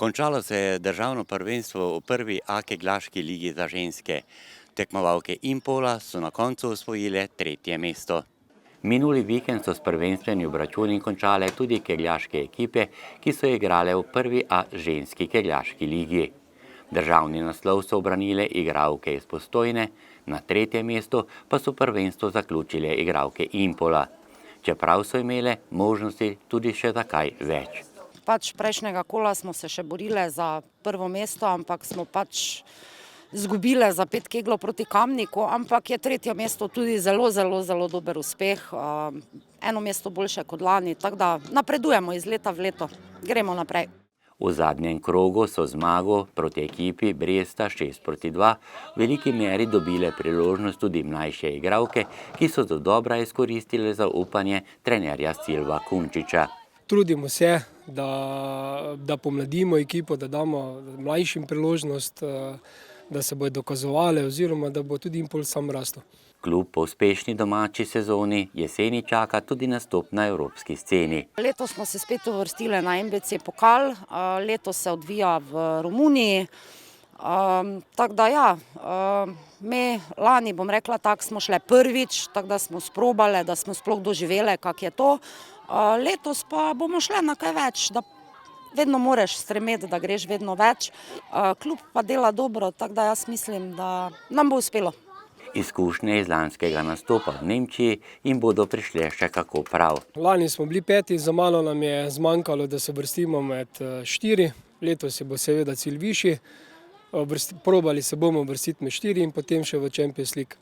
Končalo se je državno prvenstvo v prvi A kegljaški ligi za ženske. Tekmovalke Impola so na koncu osvojile 3. mesto. Minuli vikend so s prvenstvenim obračuni končale tudi kegljaške ekipe, ki so igrale v prvi A ženski kegljaški ligi. Državni naslov so obranile igralke iz Postojne, na 3. mestu pa so prvenstvo zaključile igralke Impola. Čeprav so imele možnosti tudi še za kaj več. Prejšnjega kola smo se še borile za prvo mesto, ampak smo izgubile za 5 keglov proti Kamniku, ampak je 3. mesto tudi zelo dober uspeh. Eno mesto boljše kot lani, tako da napredujemo iz leta v leto, gremo naprej. V zadnjem krogu so zmago proti ekipi Bresta 6:2 v veliki meri dobile priložnost tudi mlajše igralke, ki so dodobra izkoristile zaupanje trenerja Silva Kunčiča. Trudimo se, da pomladimo ekipo, da damo mlajšim priložnost, da se bodo dokazovali oziroma da bo tudi Impol sam rastel. Klub po uspešni domači sezoni jeseni čaka tudi nastop na evropski sceni. Letos smo se spet uvrstile na MBC pokal, letos se odvija v Romuniji. Tako da ja, mi lani, bom rekla tako, smo šle prvič, tako da smo sprobale, da smo sploh doživele, kak je to. Letos pa bomo šle na kaj več, da vedno moreš stremeti, da greš vedno več. Klub pa dela dobro, tako da jaz mislim, da nam bo uspelo. Izkušnje iz lanskega nastopa v Nemčiji jim bodo prišle še kako prav. Lani smo bili 5, za malo nam je zmanjkalo, da se vrstimo med 4. Letos bo seveda cilj višji. Probali se bomo vrstiti med 4 in potem še v Champions League.